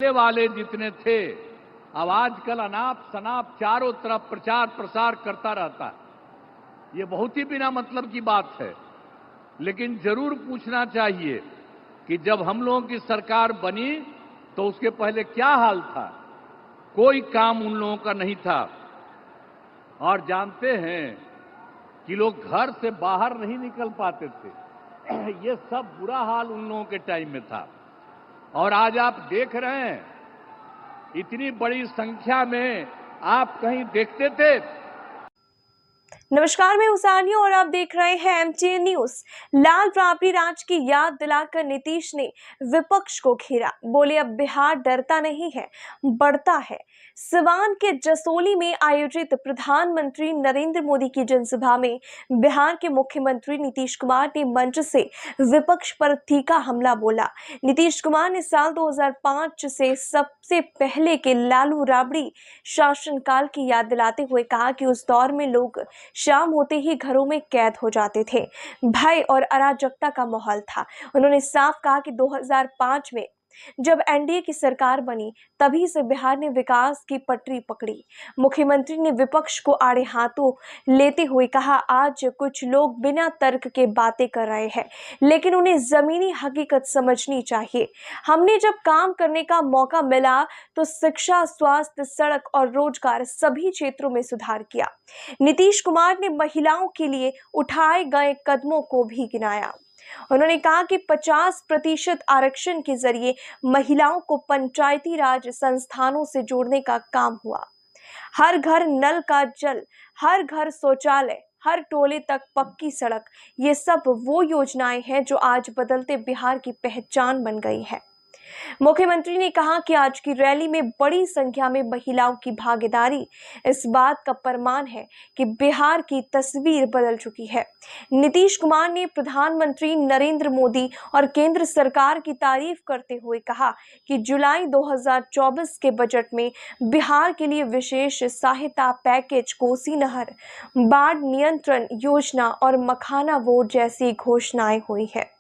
पहले वाले जितने थे, अब आजकल अनाप शनाप चारों तरफ प्रचार प्रसार करता रहता है। ये बहुत ही बिना मतलब की बात है, लेकिन जरूर पूछना चाहिए कि जब हम लोगों की सरकार बनी तो उसके पहले क्या हाल था। कोई काम उन लोगों का नहीं था, और जानते हैं कि लोग घर से बाहर नहीं निकल पाते थे। ये सब बुरा हाल उन लोगों के टाइम में था। और आज आप देख रहे हैं, इतनी बड़ी संख्या में आप कहीं देखते थे? नमस्कार, मैं उसानी और आप देख रहे हैं एमटीएन न्यूज। लाल राबड़ी राज की याद दिलाकर नीतीश ने विपक्ष को घेरा। बोले अब बिहार डरता नहीं है, बढ़ता है। सिवान के जसोली में आयोजित प्रधानमंत्री नरेंद्र मोदी की जनसभा में बिहार के मुख्यमंत्री नीतीश कुमार ने मंच से विपक्ष पर तीखा हमला बोला। नीतीश कुमार ने साल 2005 से सबसे पहले के लालू राबड़ी शासनकाल की याद दिलाते हुए कहा कि उस दौर में लोग शाम होते ही घरों में कैद हो जाते थे। भय और अराजकता का माहौल था। उन्होंने साफ कहा कि 2005 में जब एनडीए की सरकार बनी तभी से बिहार ने विकास की पटरी पकड़ी। मुख्यमंत्री ने विपक्ष को आड़े हाथों लेते हुए कहा, आज कुछ लोग बिना तर्क के बातें कर रहे हैं, लेकिन उन्हें जमीनी हकीकत समझनी चाहिए। हमने जब काम करने का मौका मिला तो शिक्षा, स्वास्थ्य, सड़क और रोजगार सभी क्षेत्रों में सुधार किया। नीतीश कुमार ने महिलाओं के लिए उठाए गए कदमों को भी गिनाया। उन्होंने कहा कि 50% आरक्षण के जरिए महिलाओं को पंचायती राज संस्थानों से जोड़ने का काम हुआ। हर घर नल का जल, हर घर शौचालय, हर टोले तक पक्की सड़क, ये सब वो योजनाएं हैं जो आज बदलते बिहार की पहचान बन गई है। मुख्यमंत्री ने कहा कि आज की रैली में बड़ी संख्या में महिलाओं की भागीदारी इस बात का प्रमाण है कि बिहार की तस्वीर बदल चुकी है। नीतीश कुमार ने प्रधानमंत्री नरेंद्र मोदी और केंद्र सरकार की तारीफ करते हुए कहा कि जुलाई 2024 के बजट में बिहार के लिए विशेष सहायता पैकेज, कोसी नहर, बाढ़ नियंत्रण योजना और मखाना वोट जैसी घोषणाएं हुई है।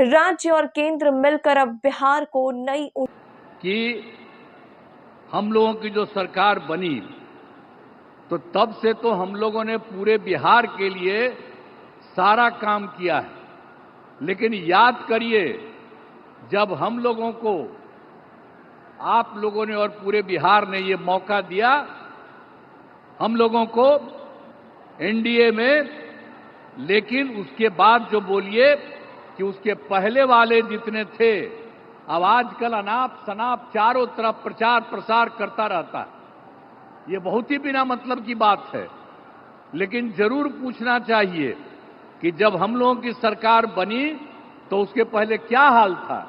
राज्य और केंद्र मिलकर अब बिहार को नई कि हम लोगों की जो सरकार बनी तो तब से तो हम लोगों ने पूरे बिहार के लिए सारा काम किया है। लेकिन याद करिए, जब हम लोगों को, आप लोगों ने और पूरे बिहार ने ये मौका दिया, हम लोगों को एनडीए में, लेकिन उसके बाद जो बोलिए कि उसके पहले वाले जितने थे, अब आजकल अनाप शनाप चारों तरफ प्रचार प्रसार करता रहता है। ये बहुत ही बिना मतलब की बात है, लेकिन जरूर पूछना चाहिए कि जब हम लोगों की सरकार बनी तो उसके पहले क्या हाल था।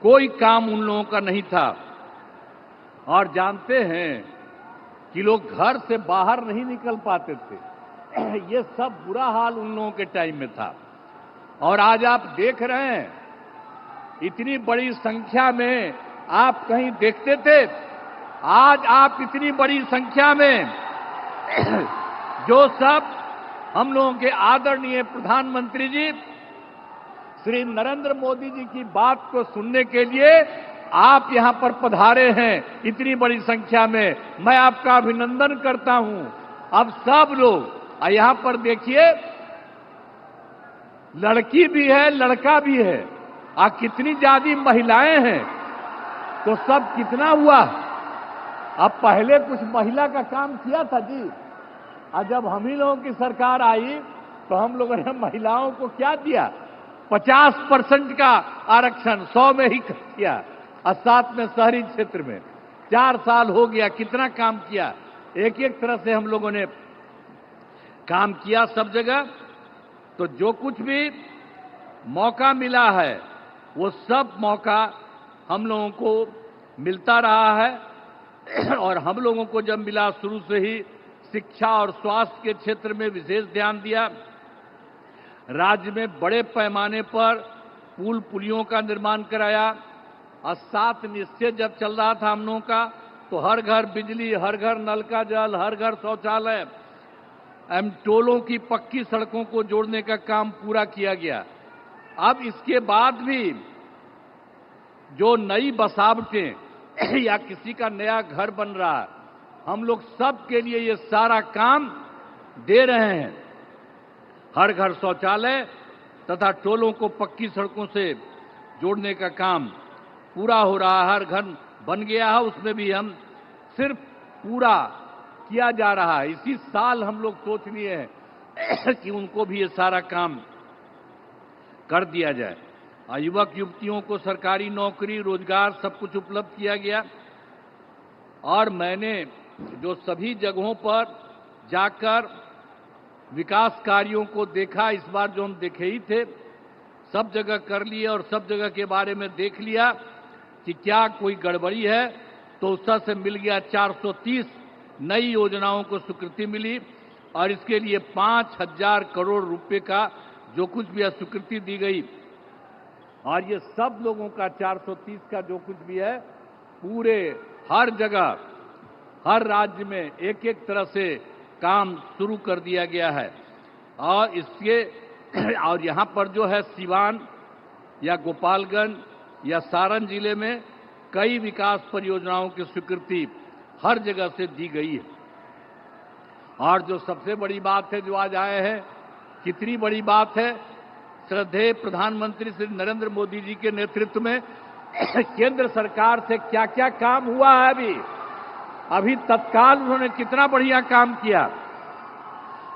कोई काम उन लोगों का नहीं था, और जानते हैं कि लोग घर से बाहर नहीं निकल पाते थे। ये सब बुरा हाल उन लोगों के टाइम में था। और आज आप देख रहे हैं, इतनी बड़ी संख्या में आप कहीं देखते थे? आज आप इतनी बड़ी संख्या में जो सब हम लोगों के आदरणीय प्रधानमंत्री जी श्री नरेंद्र मोदी जी की बात को सुनने के लिए आप यहां पर पधारे हैं इतनी बड़ी संख्या में, मैं आपका अभिनंदन करता हूं। अब सब लोग यहां पर देखिए, लड़की भी है, लड़का भी है, कितनी ज्यादा महिलाएं हैं, तो सब कितना हुआ। अब पहले कुछ महिला का काम किया था जी, और जब हम ही लोगों की सरकार आई तो हम लोगों ने महिलाओं को क्या दिया? 50% का आरक्षण 100 में ही किया, और साथ में शहरी क्षेत्र में 4 साल हो गया। कितना काम किया, एक एक तरह से हम लोगों ने काम किया सब जगह। तो जो कुछ भी मौका मिला है वो सब मौका हम लोगों को मिलता रहा है। और हम लोगों को जब मिला, शुरू से ही शिक्षा और स्वास्थ्य के क्षेत्र में विशेष ध्यान दिया। राज्य में बड़े पैमाने पर पुल पुलियों का निर्माण कराया, और 7 निश्चय जब चल रहा था हम लोगों का, तो हर घर बिजली, हर घर नल का जल, हर घर शौचालय, टोलों की पक्की सड़कों को जोड़ने का काम पूरा किया गया। अब इसके बाद भी जो नई बसावटें या किसी का नया घर बन रहा है, हम लोग सब के लिए ये सारा काम दे रहे हैं। हर घर शौचालय तथा टोलों को पक्की सड़कों से जोड़ने का काम पूरा हो रहा है। हर घर बन गया है, उसमें भी हम सिर्फ पूरा किया जा रहा है। इसी साल हम लोग सोच लिए हैं कि उनको भी ये सारा काम कर दिया जाए। युवक युवतियों को सरकारी नौकरी, रोजगार सब कुछ उपलब्ध किया गया। और मैंने जो सभी जगहों पर जाकर विकास कार्यों को देखा, इस बार जो हम देखे ही थे, सब जगह कर लिए और सब जगह के बारे में देख लिया कि क्या कोई गड़बड़ी है, तो उसका से मिल गया 430 नई योजनाओं को स्वीकृति मिली और इसके लिए 5,000 करोड़ रुपए का जो कुछ भी स्वीकृति दी गई। और ये सब लोगों का 430 का जो कुछ भी है, पूरे हर जगह हर राज्य में एक एक तरह से काम शुरू कर दिया गया है। और इसके और यहाँ पर जो है सिवान या गोपालगंज या सारण जिले में कई विकास परियोजनाओं की स्वीकृति हर जगह से दी गई है। और जो सबसे बड़ी बात है जो आज आए हैं, कितनी बड़ी बात है, श्रद्धेय प्रधानमंत्री श्री नरेंद्र मोदी जी के नेतृत्व में केंद्र सरकार से क्या क्या काम हुआ है। अभी तत्काल उन्होंने कितना बढ़िया काम किया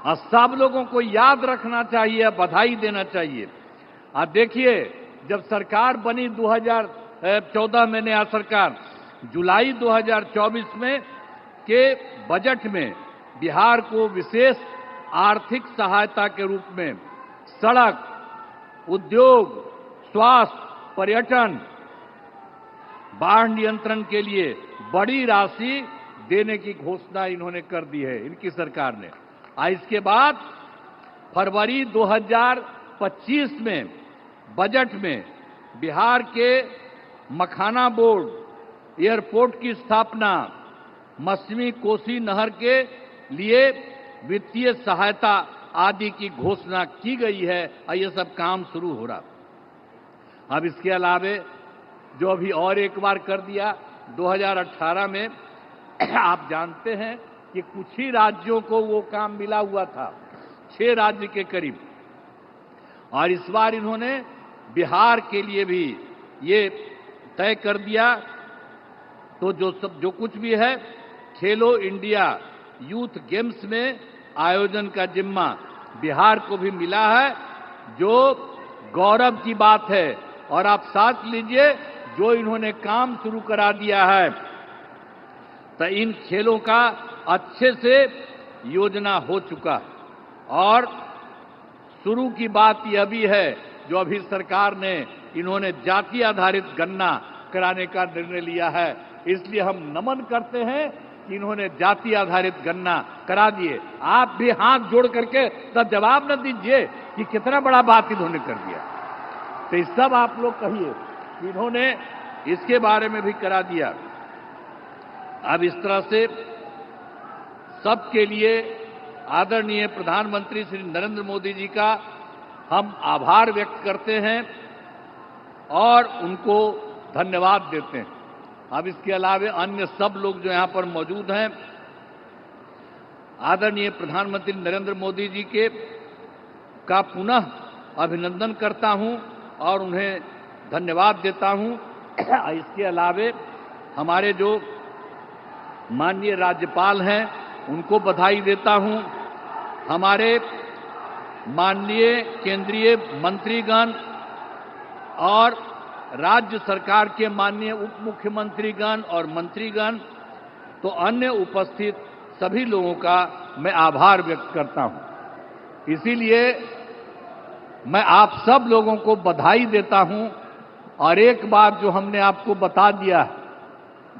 और सब लोगों को याद रखना चाहिए, बधाई देना चाहिए। आप देखिए, जब सरकार बनी 2014 में नया सरकार, जुलाई 2024 में के बजट में बिहार को विशेष आर्थिक सहायता के रूप में सड़क, उद्योग, स्वास्थ्य, पर्यटन, बाढ़ नियंत्रण के लिए बड़ी राशि देने की घोषणा इन्होंने कर दी है, इनकी सरकार ने। इसके बाद फरवरी 2025 में बजट में बिहार के मखाना बोर्ड, एयरपोर्ट की स्थापना, मछली कोसी नहर के लिए वित्तीय सहायता आदि की घोषणा की गई है और ये सब काम शुरू हो रहा। अब इसके अलावे जो अभी और एक बार कर दिया 2018 में, आप जानते हैं कि कुछ ही राज्यों को वो काम मिला हुआ था, 6 राज्य के करीब, और इस बार इन्होंने बिहार के लिए भी ये तय कर दिया। तो जो कुछ भी है, खेलो इंडिया यूथ गेम्स में आयोजन का जिम्मा बिहार को भी मिला है, जो गौरव की बात है। और आप साथ लीजिए, जो इन्होंने काम शुरू करा दिया है, तो इन खेलों का अच्छे से योजना हो चुका। और शुरू की बात यह भी है, जो अभी सरकार ने इन्होंने जाति आधारित गणना कराने का निर्णय लिया है, इसलिए हम नमन करते हैं कि इन्होंने जाति आधारित गणना करा दिए। आप भी हाथ जोड़ करके तब जवाब न दीजिए कि कितना बड़ा बात इन्होंने कर दिया। तो इस सब आप लोग कहिए कि इन्होंने इसके बारे में भी करा दिया। अब इस तरह से सबके लिए आदरणीय प्रधानमंत्री श्री नरेंद्र मोदी जी का हम आभार व्यक्त करते हैं और उनको धन्यवाद देते हैं। अब इसके अलावा अन्य सब लोग जो यहाँ पर मौजूद हैं, आदरणीय प्रधानमंत्री नरेंद्र मोदी जी के का पुनः अभिनंदन करता हूं और उन्हें धन्यवाद देता हूं। इसके अलावा हमारे जो माननीय राज्यपाल हैं, उनको बधाई देता हूं। हमारे माननीय केंद्रीय मंत्रीगण और राज्य सरकार के माननीय उप मुख्यमंत्रीगण और मंत्रीगण, तो अन्य उपस्थित सभी लोगों का मैं आभार व्यक्त करता हूं। इसीलिए मैं आप सब लोगों को बधाई देता हूं। और एक बात जो हमने आपको बता दिया है,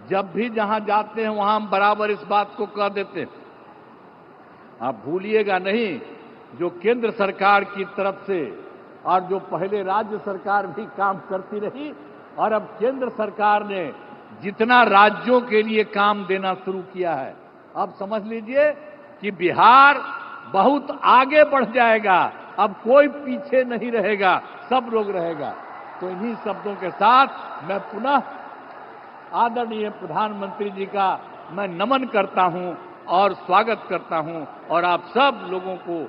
जब भी जहां जाते हैं वहां हम बराबर इस बात को कह देते हैं, आप भूलिएगा नहीं, जो केंद्र सरकार की तरफ से और जो पहले राज्य सरकार भी काम करती रही, और अब केंद्र सरकार ने जितना राज्यों के लिए काम देना शुरू किया है, अब समझ लीजिए कि बिहार बहुत आगे बढ़ जाएगा। अब कोई पीछे नहीं रहेगा, सब लोग रहेगा। तो इन्हीं शब्दों के साथ मैं पुनः आदरणीय प्रधानमंत्री जी का मैं नमन करता हूं और स्वागत करता हूं और आप सब लोगों को